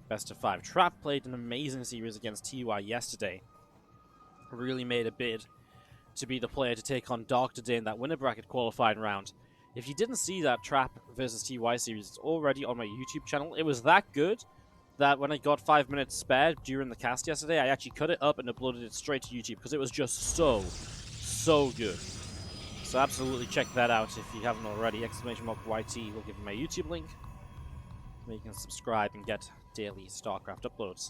best of 5. Trap played an amazing series against TY yesterday. Really made a bid to be the player to take on Dark today in that winner bracket qualifying round. If you didn't see that Trap versus TY series, it's already on my YouTube channel. It was that good that when I got 5 minutes spare during the cast yesterday, I actually cut it up and uploaded it straight to YouTube because it was just so good. So absolutely check that out if you haven't already. !YT will give you my YouTube link where you can subscribe and get daily StarCraft uploads.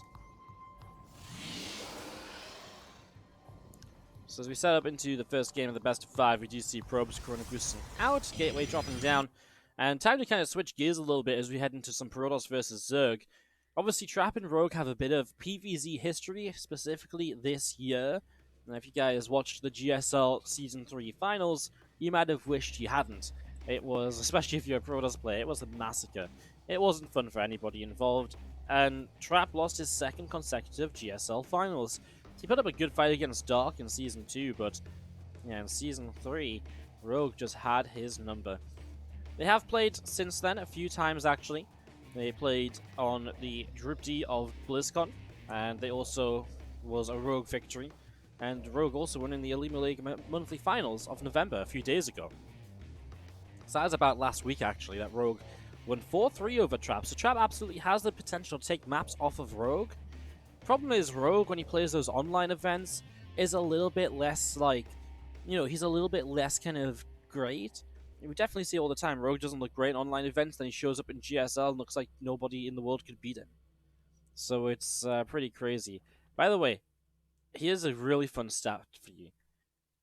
So as we set up into the first game of the best of 5, we do see probes Corona boosting out, gateway dropping down, and time to kind of switch gears a little bit as we head into some Protoss versus Zerg. Obviously, Trap and Rogue have a bit of PvZ history, specifically this year. And if you guys watched the GSL Season 3 finals, you might have wished you hadn't. It was, especially if you're a Protoss player, it was a massacre. It wasn't fun for anybody involved, and Trap lost his second consecutive GSL finals. He put up a good fight against Dark in Season 2, but yeah, in Season 3, Rogue just had his number. They have played since then a few times, actually. They played on the Group D of BlizzCon, and they also was a Rogue victory. And Rogue also won in the Elite League monthly finals of November a few days ago. So that was about last week, actually, that Rogue won 4-3 over Trap. So Trap absolutely has the potential to take maps off of Rogue. Problem is, Rogue, when he plays those online events, is a little bit less, like, you know, he's a little bit less kind of great. We definitely see all the time, Rogue doesn't look great in online events, then he shows up in GSL and looks like nobody in the world could beat him. So it's pretty crazy. By the way, here's a really fun stat for you.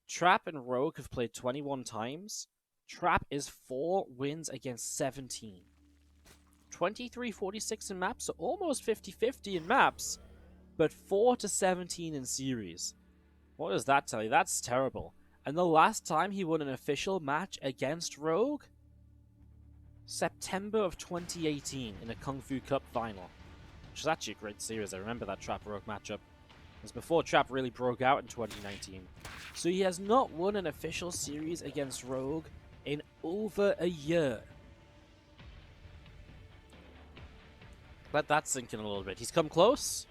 Trap and Rogue have played 21 times. Trap is 4 wins against 17. 23-46 in maps, so almost 50-50 in maps, but 4-17 in series. What does that tell you? That's terrible. And the last time he won an official match against Rogue? September of 2018 in a Kung Fu Cup final. Which is actually a great series. I remember that Trap-Rogue matchup. It was before Trap really broke out in 2019. So he has not won an official series against Rogue in over a year. Let that sink in a little bit. He's come close,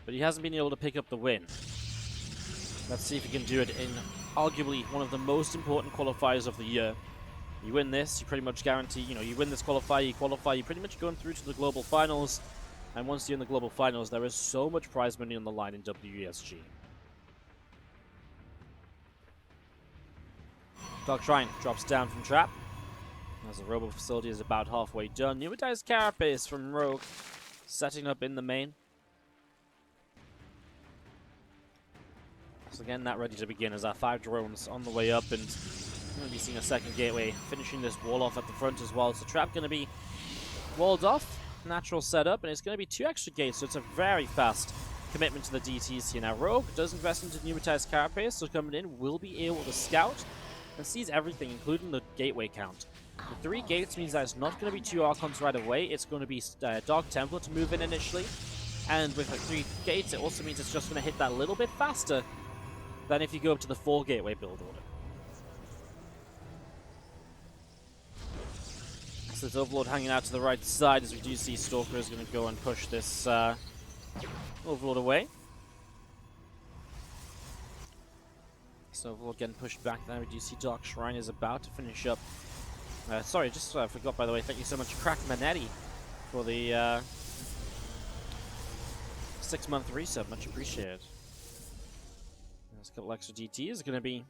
but he hasn't been able to pick up the win. Let's see if he can do it in arguably one of the most important qualifiers of the year. You win this, you pretty much guarantee, you win this qualifier, you qualify, you're pretty much going through to the global finals. And once you're in the global finals, there is so much prize money on the line in WESG. Dark Shrine drops down from Trap, as the Robo facility is about halfway done. Pneumatized Carapace from Rogue, setting up in the main. So again, that ready to begin as our 5 drones on the way up, and we're going to be seeing a second gateway, finishing this wall off at the front as well. So Trap going to be walled off, natural setup, and it's going to be 2 extra gates, so it's a very fast commitment to the DTs here. Now Rogue does invest into Pneumatized Carapace, so coming in will be able to scout and sees everything, including the gateway count. The 3 gates means that it's not going to be 2 Archons right away, it's going to be Dark Templar to move in initially, and with the 3 gates it also means it's just going to hit that little bit faster than if you go up to the 4 gateway build order. So there's Overlord hanging out to the right side as we do see Stalker is going to go and push this Overlord away. So Overlord getting pushed back there. We do see Dark Shrine is about to finish up. Sorry, just forgot, by the way. Thank you so much, Crack Manetti, for the 6-month resub. Much appreciated. There's a couple extra DTs going to be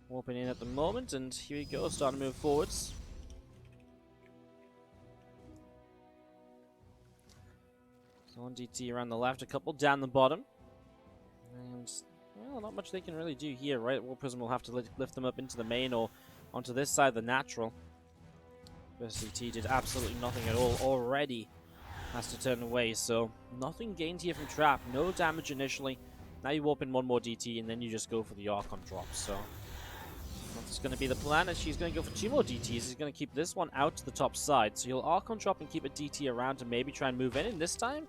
warping in at the moment, and here we go, starting to move forwards. So 1 DT around the left, a couple down the bottom. And, well, not much they can really do here, right? War Prism will have to lift them up into the main or onto this side, the natural. First CT did absolutely nothing at all already. Has to turn away, so nothing gained here from Trap. No damage initially. Now you warp in 1 more DT, and then you just go for the Archon drop. So that's going to be the plan, and she's going to go for 2 more DTs. He's going to keep this one out to the top side. So he'll Archon drop and keep a DT around to maybe try and move in. And this time,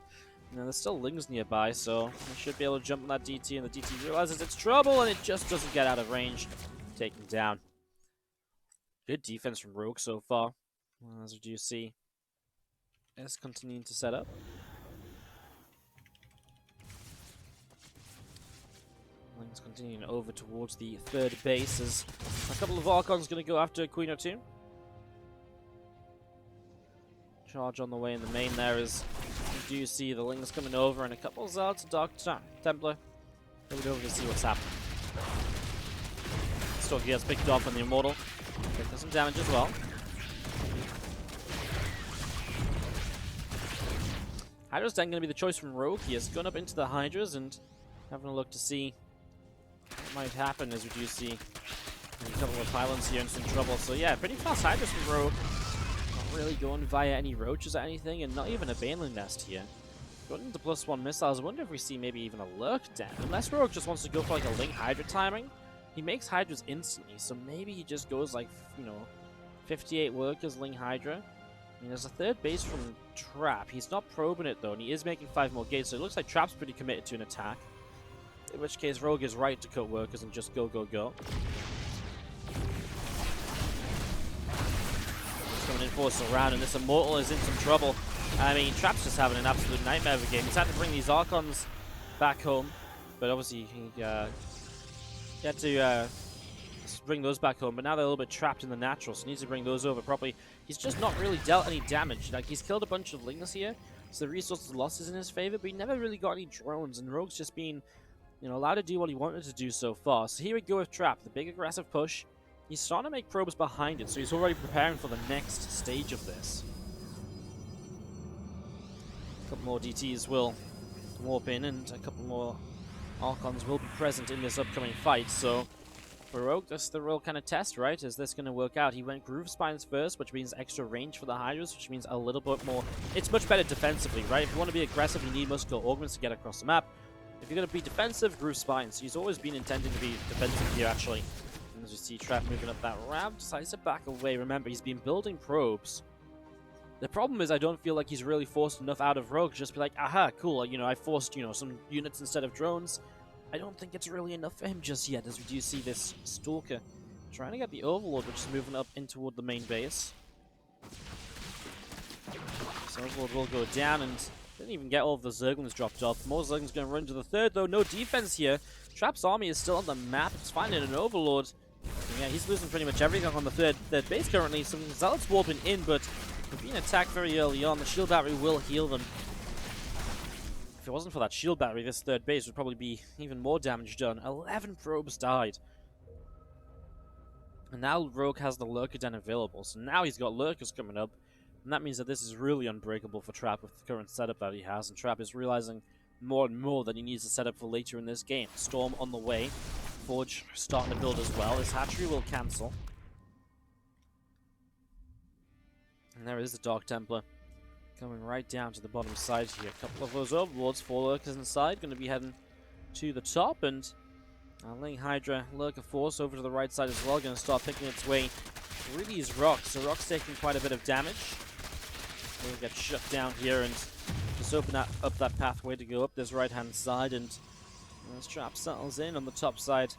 there's still Lings nearby, so he should be able to jump on that DT, and the DT realizes it's trouble, and it just doesn't get out of range. Taken down. Good defense from Rogue so far, as you do see. is continuing to set up. Ling's continuing over towards the third base as a couple of Archons going to go after Queen or 2. Charge on the way in the main there as you do see the Lings coming over and a couple of Zealots and Dark Templar coming over to see what's happening. Stalker gets picked off on the Immortal. Does some damage as well. Hydra's then going to be the choice from Rogue. He has gone up into the Hydras and having a look to see what might happen as we do see a couple of pylons here in some trouble. So yeah, pretty fast Hydras from Rogue. Not really going via any roaches or anything, and not even a Baneling Nest here. Going into +1 missiles, I wonder if we see maybe even a Lurk down. Unless Rogue just wants to go for like a Ling Hydra timing. He makes Hydras instantly, so maybe he just goes like, 58 workers, Ling Hydra. I mean, there's a third base from Trap. He's not probing it though, and he is making 5 more gates, so it looks like Trap's pretty committed to an attack. In which case, Rogue is right to cut workers and just go, go, go. He's coming in for a surround, and this Immortal is in some trouble. I mean, Trap's just having an absolute nightmare of a game. He's had to bring these Archons back home, but obviously he had to bring those back home, but now they're a little bit trapped in the natural, so he needs to bring those over properly. He's just not really dealt any damage. Like, he's killed a bunch of Lings here, so the resources loss is in his favor, but he never really got any drones, and Rogue's just been, allowed to do what he wanted to do so far. So here we go with Trap, the big aggressive push. He's starting to make probes behind it, so he's already preparing for the next stage of this. A couple more DTs will warp in, and a couple more Archons will be present in this upcoming fight, so for Rogue, that's the real kind of test, right? Is this going to work out? He went Groove Spines first, which means extra range for the Hydras, which means a little bit more. It's much better defensively, right? If you want to be aggressive, you need Muscular Augments to get across the map. If you're going to be defensive, Groove Spines. He's always been intending to be defensive here, actually. And as you see Trap moving up that ramp, decides to back away. Remember, he's been building probes. The problem is I don't feel like he's really forced enough out of Rogue to just be like, aha, cool, I forced, some units instead of drones. I don't think it's really enough for him just yet, as we do see this Stalker trying to get the Overlord, which is moving up in toward the main base. So Overlord will go down, and didn't even get all of the Zerglings dropped off. More Zerglings going to run to the third, though. No defense here. Trap's army is still on the map. It's finding an Overlord. Yeah, he's losing pretty much everything on the third base currently. Some Zealots warping in, but they're being attacked very early on. The shield battery will heal them. If it wasn't for that shield battery, this third base would probably be even more damage done. 11 probes died. And now Rogue has the Lurker Den available, so now he's got Lurkers coming up. And that means that this is really unbreakable for Trap with the current setup that he has. And Trap is realizing more and more that he needs to set up for later in this game. Storm on the way. Forge starting to build as well. His hatchery will cancel. And there is the Dark Templar. Coming right down to the bottom side here. A couple of those Overlords, 4 Lurkers inside, going to be heading to the top, and Ling Hydra Lurker Force over to the right side as well, going to start picking its way through these rocks. So Rock's taking quite a bit of damage. We'll get shut down here and just open up that pathway to go up this right-hand side, and as Trap settles in on the top side,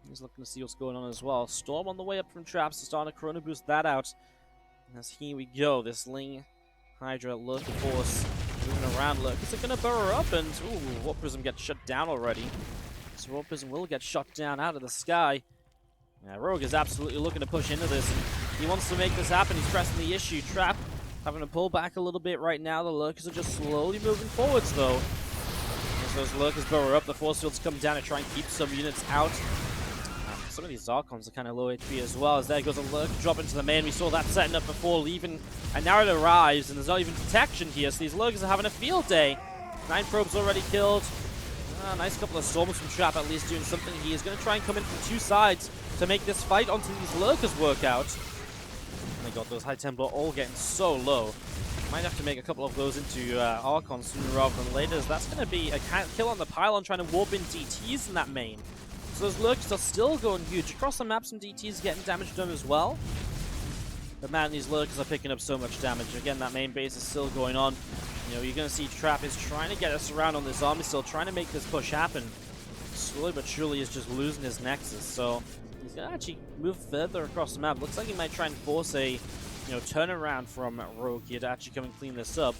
he's looking to see what's going on as well. Storm on the way up from Trap, so starting to Chrono Boost that out. As here we go, this Ling Hydra Lurker Force moving around. Lurkers are going to burrow up, and ooh, Warp Prism gets shut down already. So Warp Prism will get shot down out of the sky. Yeah, Rogue is absolutely looking to push into this, and he wants to make this happen. He's pressing the issue. Trap having to pull back a little bit right now. The Lurkers are just slowly moving forwards, though. As those Lurkers burrow up, the Force Fields come down to try and keep some units out. Some of these Archons are kind of low HP as well, as there goes a Lurker drop into the main. We saw that setting up before leaving, and now it arrives, and there's not even detection here, so these Lurkers are having a field day. 9 probes already killed. Nice couple of Storms from Trap, at least doing something. He is going to try and come in from 2 sides to make this fight until these Lurkers work out. Oh my god, those High Templar all getting so low. Might have to make a couple of those into Archons sooner rather than later, as that's going to be a kill on the pylon, trying to warp in DTs in that main. So those Lurkers are still going huge. Across the map, some DTs getting damage done as well. But man, these Lurkers are picking up so much damage. Again, that main base is still going on. You're going to see Trap is trying to get us around on this army, still trying to make this push happen. Slowly but surely is just losing his Nexus. So he's going to actually move further across the map. Looks like he might try and force a turnaround from Rogue here to actually come and clean this up.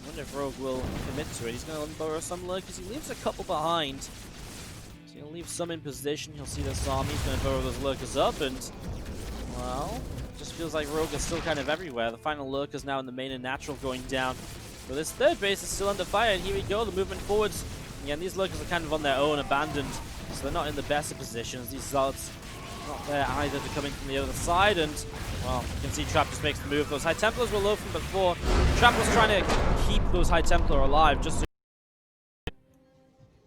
I wonder if Rogue will commit to it. He's going to borrow some lurkers. He leaves a couple behind. So he'll leave some in position. He'll see this army. He's going to borrow those lurkers up, and, well, just feels like Rogue is still kind of everywhere. The final lurkers now in the main and natural going down. But this third base is still under fire, and here we go, the movement forwards. Again, these lurkers are kind of on their own, abandoned, so they're not in the best of positions. These zealots not there either to come in from the other side, and, well, you can see Trap just makes the move. Those High Templars were low from before. Trap was trying to keep those High Templar alive, just so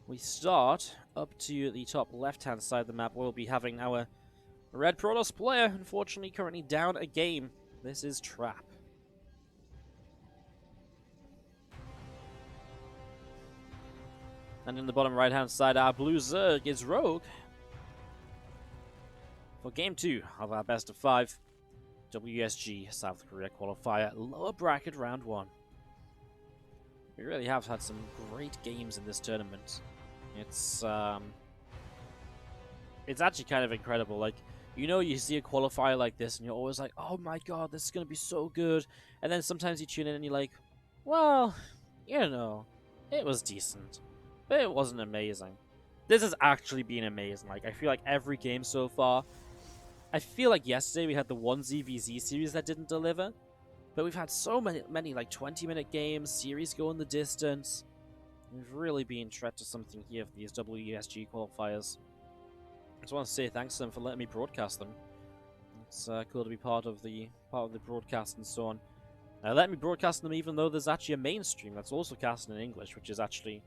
we start up to the top left-hand side of the map. We'll be having our Red Protoss player, unfortunately, currently down a game. This is Trap. And in the bottom right-hand side, our blue Zerg is Rogue for Game 2 of our best of 5 WESG South Korea Qualifier lower bracket Round 1. We really have had some great games in this tournament. It's actually kind of incredible. Like, you see a qualifier like this and you're always like, oh my god, this is going to be so good. And then sometimes you tune in and you're like, well, it was decent. But it wasn't amazing. This has actually been amazing. Like, I feel like every game so far, I feel like yesterday we had the one ZvZ series that didn't deliver, but we've had so many like 20-minute games, series going the distance. We've really been tread to something here for these WESG qualifiers. I just want to say thanks to them for letting me broadcast them. It's cool to be part of the broadcast and so on. Let me broadcast them even though there's actually a mainstream that's also casted in English, which is actually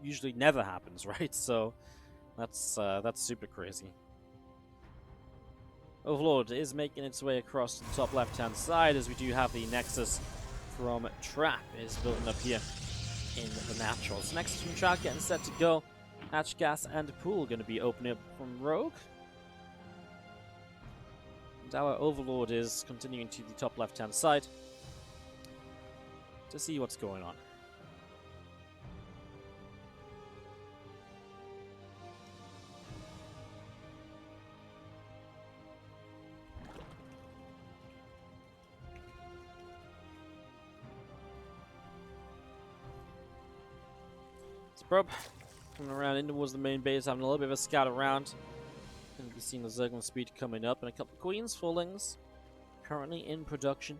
usually never happens, right? So that's super crazy. Overlord is making its way across the top left-hand side, as we do have the Nexus from Trap is building up here in the naturals. Nexus from Trap getting set to go. Hatch, Gas, and Pool going to be opening up from Rogue. And our Overlord is continuing to the top left-hand side to see what's going on. Probe coming around in towards the main base, having a little bit of a scout around. Going to be seeing the Zerglin speed coming up, and a couple of Queens Fullings currently in production.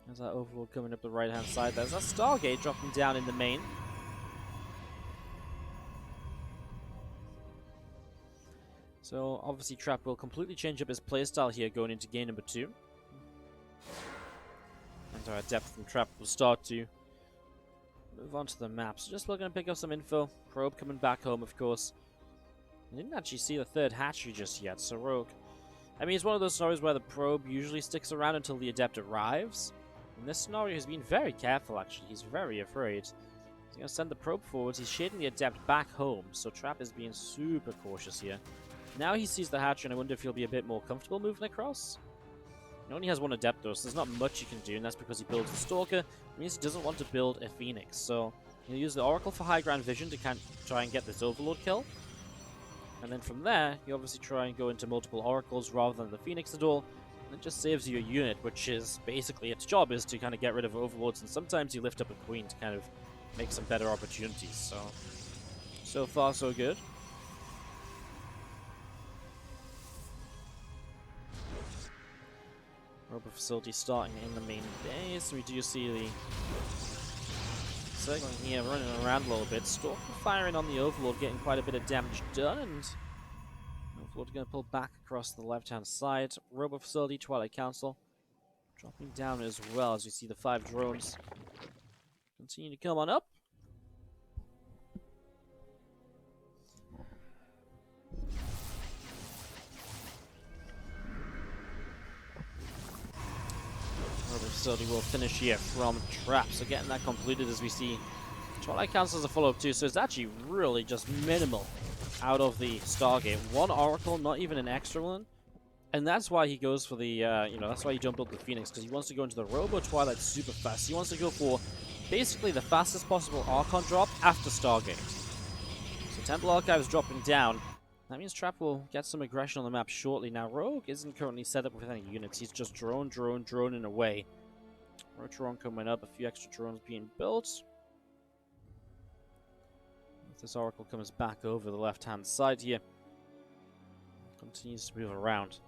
There's that Overlord coming up the right hand side. There's that Stargate dropping down in the main. So obviously Trap will completely change up his playstyle here going into game number 2. And our depth from Trap will start to move on to the map. So just looking to pick up some info. Probe coming back home, of course. I didn't actually see the third hatchery just yet, so Rogue. I mean, it's one of those scenarios where the Probe usually sticks around until the Adept arrives. In this scenario, he's been very careful, actually. He's very afraid. He's going to send the Probe forwards. He's shading the Adept back home, so Trap is being super cautious here. Now he sees the hatchery, and I wonder if he'll be a bit more comfortable moving across. He only has one Adept though, so there's not much he can do, and that's because he builds a Stalker. It means he doesn't want to build a Phoenix, so he'll use the Oracle for high ground vision to try and get this Overlord kill. And then from there, you obviously try and go into multiple Oracles rather than the Phoenix at all, and it just saves you a unit, which is basically its job is to kind of get rid of Overlords, and sometimes you lift up a Queen to kind of make some better opportunities, so far so good. Robot facility starting in the main base. We do see the Zerglin here running around a little bit. Stalker firing on the Overlord, getting quite a bit of damage done, and Overlord going to pull back across the left-hand side. Robot facility, Twilight Council dropping down as well as we see the 5 drones continue to come on up. Facility will finish here from Trap. So getting that completed as we see Twilight Council as a follow-up too. So it's actually really just minimal out of the Stargate. One Oracle, not even an extra one. And that's why he goes for the, that's why he jumped up the Phoenix, because he wants to go into the Robo Twilight super fast. He wants to go for basically the fastest possible Archon drop after Stargate. So Temple Archive is dropping down. That means Trap will get some aggression on the map shortly. Now, Rogue isn't currently set up with any units. He's just droning away. Roach drone coming up, a few extra drones being built. If this Oracle comes back over the left-hand side here, continues to move around.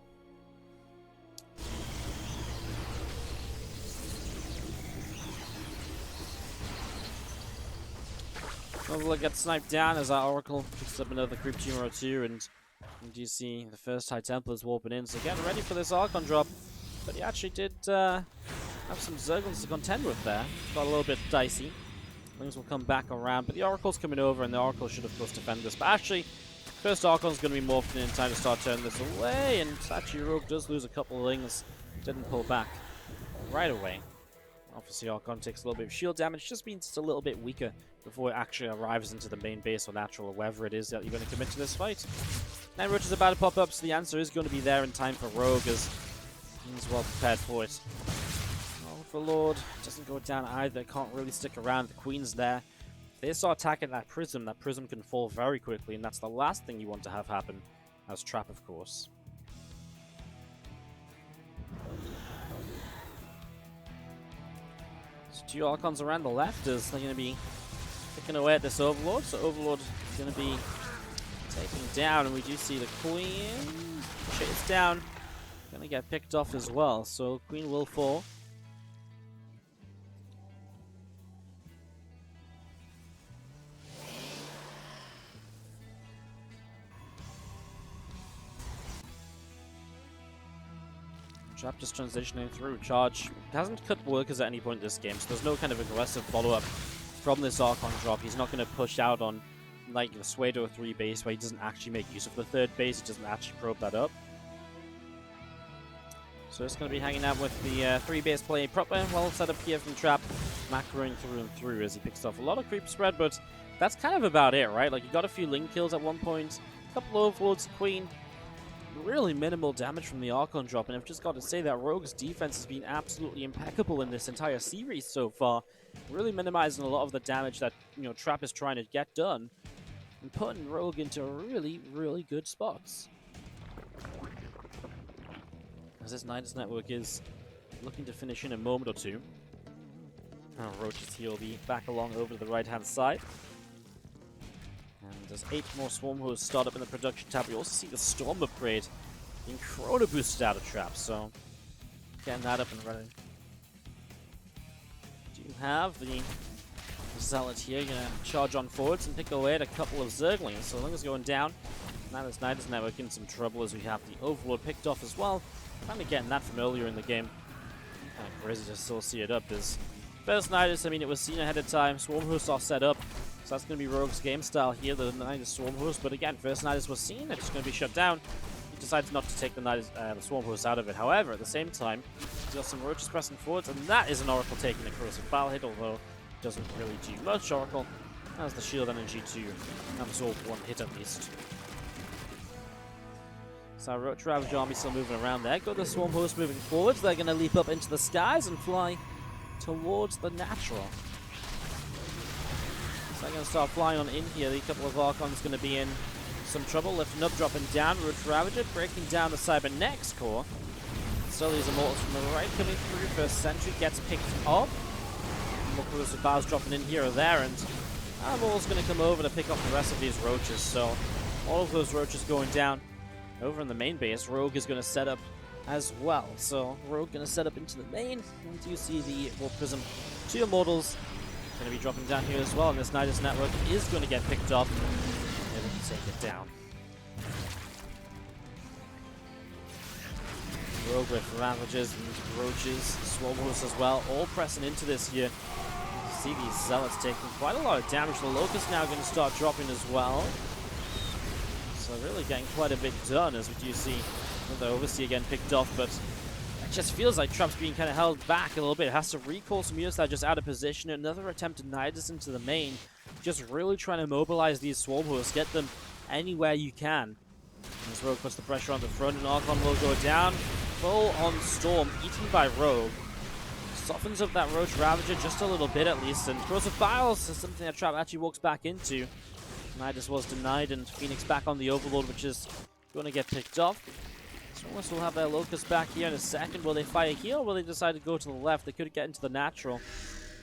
Overlook gets sniped down as our Oracle picks up another creep tumor or two, and you see the first High Templars warping in. So getting ready for this Archon drop, but he actually did have some Zerglings to contend with there. Got a little bit dicey. Things will come back around, but the Oracle's coming over, and the Oracle should of course defend this. But actually, first Archon's going to be morphed in time to start turning this away, and actually Rogue does lose a couple of things. Didn't pull back right away. Obviously Archon takes a little bit of shield damage, just means it's a little bit weaker before it actually arrives into the main base or natural or wherever it is that you're going to commit to this fight. 9 Roach is about to pop up, so the answer is going to be there in time for Rogue, as he's well prepared for it. Overlord doesn't go down either, can't really stick around. The Queen's there. If they start attacking that prism can fall very quickly, and that's the last thing you want to have happen as Trap, of course. So 2 Archons around the left as they're going to be picking away at this Overlord. So Overlord is going to be taken down, and we do see the Queen chase down. Going to get picked off as well, so Queen will fall. Trap just transitioning through. Charge hasn't cut workers at any point in this game, so there's no kind of aggressive follow-up from this Archon drop. He's not going to push out on like the Suedo 3 base where he doesn't actually make use of the 3rd base. He doesn't actually probe that up. So it's going to be hanging out with the 3 base play proper. Well set up here from Trap, macroing through and through as he picks off a lot of creep spread, but that's kind of about it, right? Like, you got a few link kills at one point, a couple of Overlords, Queen. Really minimal damage from the Archon drop, and I've just got to say that Rogue's defense has been absolutely impeccable in this entire series so far, really minimizing a lot of the damage that, you know, Trap is trying to get done, and putting Rogue into really, really good spots. As this Nidus network is looking to finish in a moment or two. Now Roach's here will be back along over to the right-hand side. And there's 8 more Swarm Hosts start up in the production tab. We also see the Storm upgrade being Chrono boosted out of Trap, so getting that up and running. Do you have the Zealot here gonna charge on forwards and pick away at a couple of Zerglings. So Ling's going down. Now this Nidus network in some trouble as we have the Overlord picked off as well. Kind of getting that from earlier in the game. Kind of crazy to still see it up. This first Nidus, I mean, it was seen ahead of time. Swarm Hosts are set up. So that's going to be Rogue's game style here, the Nidus Swarm Host. But again, first Nidus was seen, it's going to be shut down. He decides not to take the Nidus, the Swarm Host out of it. However, at the same time, he's got some Roaches pressing forwards, and that is an Oracle taking a corrosive foul hit, although it doesn't really do much. Oracle has the shield energy to absorb 1 hit at least. So Roach Ravage Army still moving around there. Got the Swarm Host moving forwards. They're going to leap up into the skies and fly towards the natural. So they're going to start flying on in here. The couple of Archons going to be in some trouble. Lifting up, dropping down. Roach Ravager breaking down the Cybernetics core. Still these Immortals from the right coming through. First Sentry gets picked up. More corrosive bars dropping in here or there. And Immortal's going to come over to pick up the rest of these Roaches. So all of those Roaches going down. Over in the main base, Rogue is going to set up as well. So Rogue going to set up into the main. And you see the Warp Prism 2 Immortals going to be dropping down here as well. And this Nidus network is going to get picked up. And we can take it down. Rogue with Ravages and Roaches, Swarm Hosts as well, all pressing into this here. You see these Zealots taking quite a lot of damage. The Locust now going to start dropping as well. So really getting quite a bit done, as we do see the Overseer again picked off, but it just feels like Trap's being kind of held back a little bit. It has to recall some units that are just out of position. Another attempt to Nidus into the main. Just really trying to mobilize these Swarm Hosts, get them anywhere you can. As Rogue puts the pressure on the front, and Archon will go down. Full on Storm, eaten by Rogue. Softens up that Roach Ravager just a little bit at least, and Corrosive Biles is something that Trap actually walks back into. Nidus was denied, and Phoenix back on the Overlord, which is going to get picked off. Stormers will have their Locust back here in a second. Will they fire here, or will they decide to go to the left? They could get into the natural.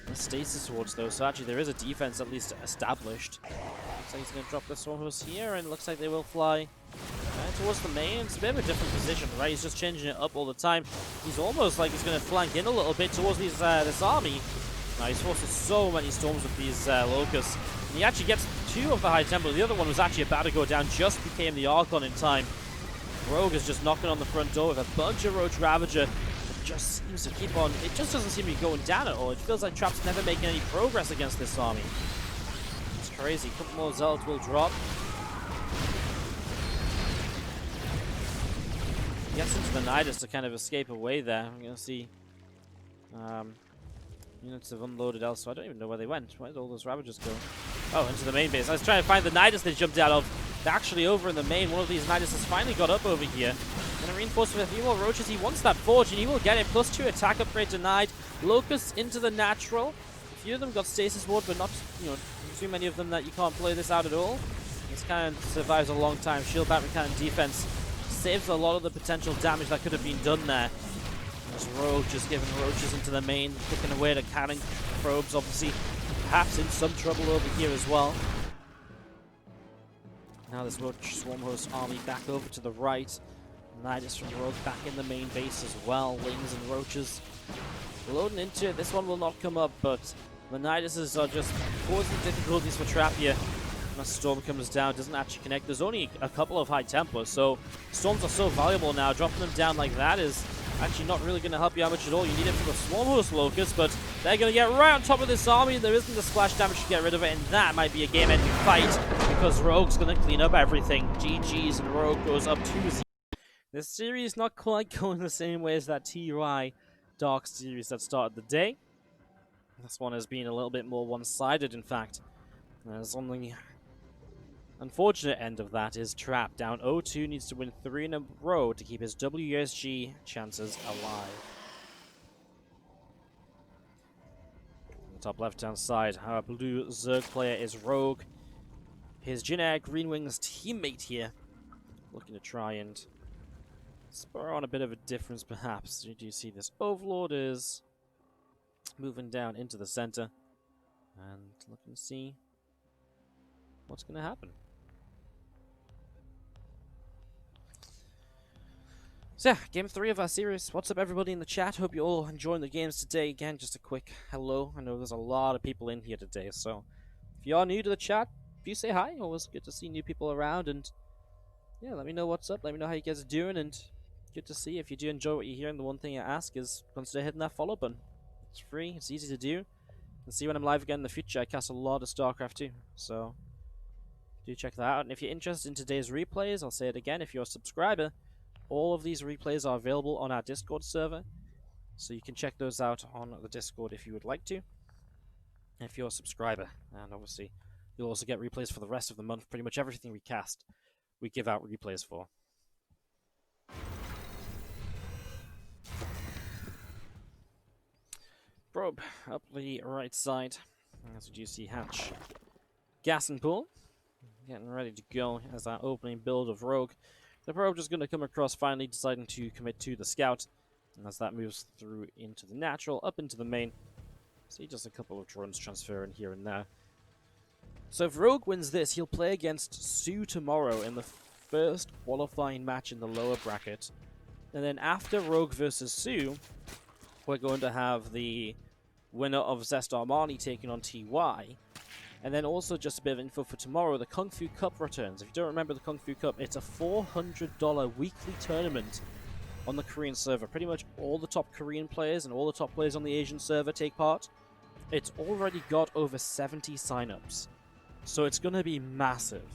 The Stasis Wards, though, so actually there is a defense at least established. Looks like he's going to drop the Stormhost here, and it looks like they will fly towards the main. It's a bit of a different position, right? He's just changing it up all the time. He's almost like he's going to flank in a little bit towards these, this army. Now, he's forced so many storms with these Locusts. And he actually gets 2 of the High Templar. The other one was actually about to go down, just became the Archon in time. Rogue is just knocking on the front door with a bunch of Roach Ravager. It just seems to keep on. It just doesn't seem to be going down at all. It feels like Trap's never making any progress against this army. It's crazy. A couple more Zealots will drop. Gets into the Nidus to kind of escape away there. I'm going to see units have unloaded elsewhere. I don't even know where they went. Where did all those Ravagers go? Oh, into the main base. I was trying to find the Nidus they jumped out of. They're actually over in the main. One of these Nidus has finally got up over here. Going to reinforce with a few more Roaches. He wants that Forge, and he will get it. +2 attack upgrade denied. Locusts into the natural. A few of them got Stasis Ward, but not, too many of them that you can't play this out at all. This cannon survives a long time. Shield Battery Cannon defense saves a lot of the potential damage that could have been done there. There's Rogue just giving Roaches into the main, picking away the cannon probes, obviously perhaps in some trouble over here as well. Now this Roach Swarmhost army back over to the right. Nidus from Rogue back in the main base as well. Wings and Roaches loading into it. This one will not come up, but the Niduses are just causing difficulties for Trap here. When a storm comes down, doesn't actually connect. There's only a couple of High Templars, so storms are so valuable now. Dropping them down like that is actually not really going to help you out much at all. You need it for the Swarmhost Locust, but they're going to get right on top of this army. There isn't the splash damage to get rid of it, and that might be a game-ending fight because Rogue's going to clean up everything. GG's, and Rogue goes up 2-0. This series not quite going the same way as that TUI Dark series that started the day. This one has been a little bit more one-sided, in fact. There's only unfortunate end of that is Trap down 0-2, needs to win 3 in a row to keep his WESG chances alive. On the top left-hand side, our blue Zerg player is Rogue. His generic Green Wings teammate here, looking to try and spur on a bit of a difference, perhaps. You do see this Overlord is moving down into the center, and looking to see what's going to happen. So yeah, game 3 of our series. What's up, everybody in the chat? Hope you're all enjoying the games today. Again, just a quick hello. I know there's a lot of people in here today, so if you are new to the chat, do say hi. Always good to see new people around, and yeah, let me know what's up. Let me know how you guys are doing, and good to see. If you do enjoy what you hear, and the one thing I ask is consider hitting that follow button. It's free. It's easy to do. And see when I'm live again in the future. I cast a lot of StarCraft too, so do check that out. And if you're interested in today's replays, I'll say it again. If you're a subscriber, all of these replays are available on our Discord server, so you can check those out on the Discord if you would like to, if you're a subscriber. And obviously, you'll also get replays for the rest of the month. Pretty much everything we cast, we give out replays for. Probe up the right side, as you see Hatch. Gas and Pool, getting ready to go as our opening build of Rogue. The Probe just going to come across, finally deciding to commit to the Scout, and as that moves through into the natural, up into the main. See just a couple of drones transferring here and there. So if Rogue wins this, he'll play against Sue tomorrow in the first qualifying match in the lower bracket. And then after Rogue versus Sue, we're going to have the winner of Zest Armani taking on TY. And then also just a bit of info for tomorrow, the Kung Fu Cup returns. If you don't remember the Kung Fu Cup, it's a $400 weekly tournament on the Korean server. Pretty much all the top Korean players and all the top players on the Asian server take part. It's already got over 70 signups, so it's going to be massive.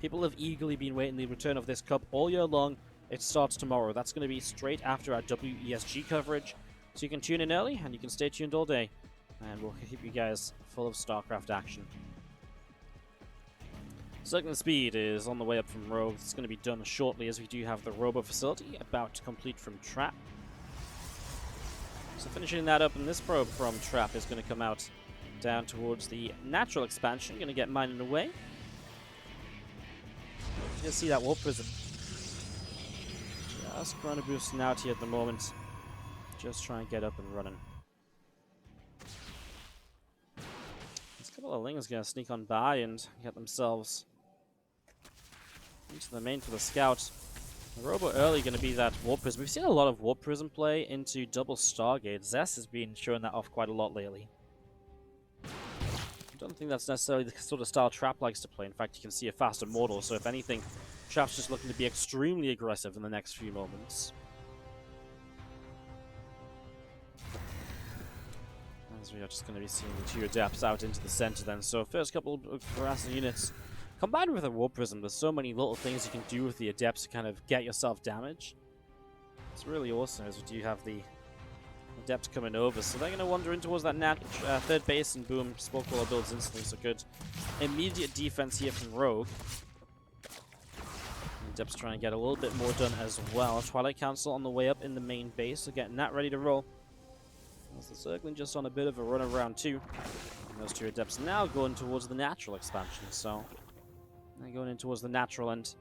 People have eagerly been waiting the return of this cup all year long. It starts tomorrow. That's going to be straight after our WESG coverage, so you can tune in early and you can stay tuned all day, and we'll keep you guys full of StarCraft action. Second speed is on the way up from Rogue. It's going to be done shortly, as we do have the Robo facility about to complete from Trap. So finishing that up, and this probe from Trap is going to come out down towards the natural expansion. Going to get mining away. to see that Warp Prism. Just Chrono boosting out here at the moment. Just try and get up and running. This couple of Lings gonna sneak on by and get themselves into the main for the scout. The Robo early gonna be that Warp Prism. We've seen a lot of Warp Prism play into double Stargate. Zest has been showing that off quite a lot lately. I don't think that's necessarily the sort of style Trap likes to play. In fact, you can see a faster Mortal, so if anything, Trap's just looking to be extremely aggressive in the next few moments. As we are just going to be seeing the 2 Adepts out into the center then. So first couple of harassing units, combined with a Warp Prism, there's so many little things you can do with the Adepts to kind of get yourself damage. It's really awesome as we do have the Adept coming over, so they're going to wander in towards that third base, and boom, Spore Crawler builds instantly, so good. Immediate defense here from Rogue. Adept's trying to get a little bit more done as well. Twilight Council on the way up in the main base, so getting that ready to roll. As the Circling just on a bit of a run around too. And those 2 Adepts now going towards the natural expansion, so they're going in towards the natural end.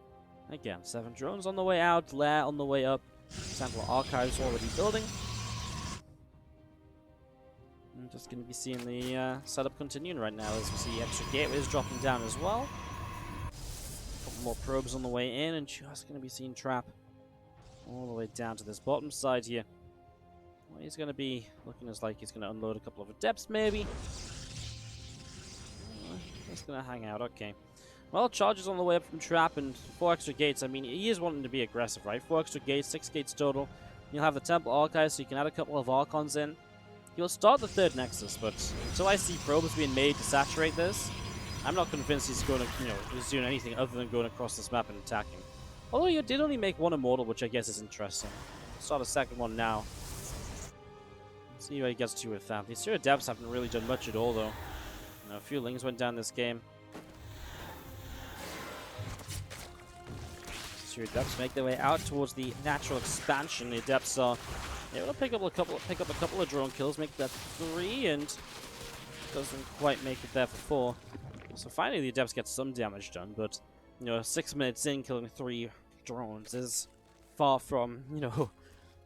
Again, 7 drones on the way out, Lair on the way up, Temple Archives already building. I'm just going to be seeing the setup continuing right now as we see extra gateways dropping down as well. A couple more probes on the way in, and just going to be seeing Trap all the way down to this bottom side here. Well, he's going to be looking as like he's going to unload a couple of Adepts maybe. Just going to hang out, okay. Well, charges on the way up from Trap and 4 extra gates. I mean, he is wanting to be aggressive, right? 4 extra gates, 6 gates total. You'll have the Temple Archives, so you can add a couple of Archons in. He'll start the 3rd Nexus, but until I see probes being made to saturate this, I'm not convinced he's going to, he's doing anything other than going across this map and attacking. Although he did only make 1 Immortal, which I guess is interesting. Start a second one now. See what he gets to with that. These 2 Adepts haven't really done much at all, though. A few Lings went down this game. 2 Adepts make their way out towards the natural expansion. The Adepts are able to pick up a couple of drone kills, make that 3, and doesn't quite make it there for 4. So finally the Adepts get some damage done, but 6 minutes in, killing 3 drones is far from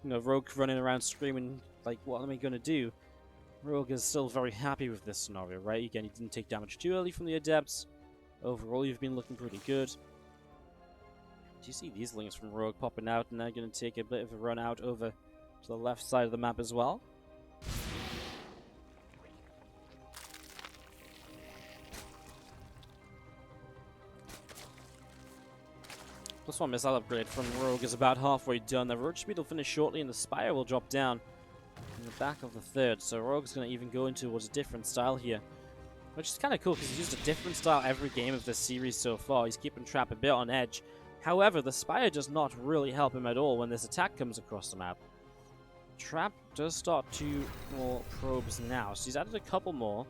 Rogue running around screaming like, what am I gonna do? Rogue is still very happy with this scenario, right? Again, he didn't take damage too early from the Adepts. Overall, you've been looking pretty good. Do you see these Lings from Rogue popping out, and they're gonna take a bit of a run out over to the left side of the map as well. +1 missile upgrade from Rogue is about halfway done. The roach speed will finish shortly, and the Spire will drop down in the back of the 3rd. So Rogue's going to even go into towards a different style here, which is kind of cool because he's used a different style every game of this series so far. He's keeping Trap a bit on edge. However, the Spire does not really help him at all when this attack comes across the map. Trap does start 2 more probes now, so he's added a couple more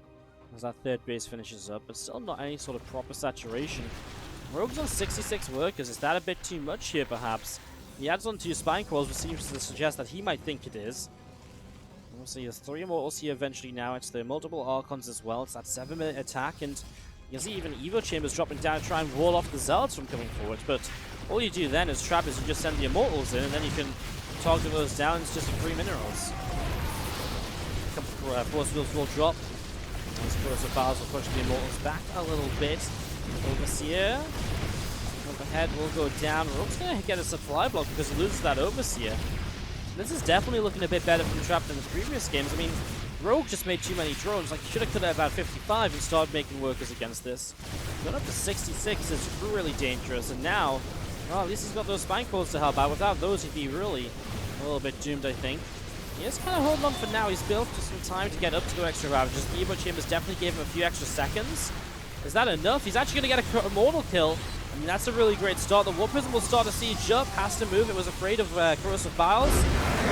as that 3rd base finishes up, but still not any sort of proper saturation. Rogue's on 66 workers. Is that a bit too much here, perhaps? He adds on 2 Spine Crawls, which seems to suggest that he might think it is. We'll see there's 3 Immortals here eventually now. It's the multiple Archons as well. It's that 7-minute attack, and you can see even Evo Chambers dropping down to try and wall off the Zealots from coming forward, but all you do then as Trap is you just send the Immortals in, and then you can target those down. It's just free minerals. A couple of Force Wheels will drop. Explosive Bars will push the Immortals back a little bit. Overseer. Overhead will go down. Rogue's going to get a supply block because he loses that Overseer. This is definitely looking a bit better from Trap than the previous games. I mean, Rogue just made too many drones. Like, he should have cut out about 55 and started making workers against this. Going up to 66 is really dangerous. And now, well, at least he's got those Spine Crawls to help out. Without those, he'd be really a little bit doomed, I think. He is kind of holding on for now. He's built just some time to get up to the extra Ravages. The Evo Chambers definitely gave him a few extra seconds. Is that enough? He's actually going to get a Immortal kill. I mean, that's a really great start. The Warp Prism will start to siege up. Has to move. It was afraid of Corrosive Biles.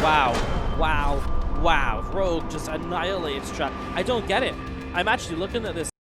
Wow. Wow. Wow. Rogue just annihilates Trap. I don't get it. I'm actually looking at this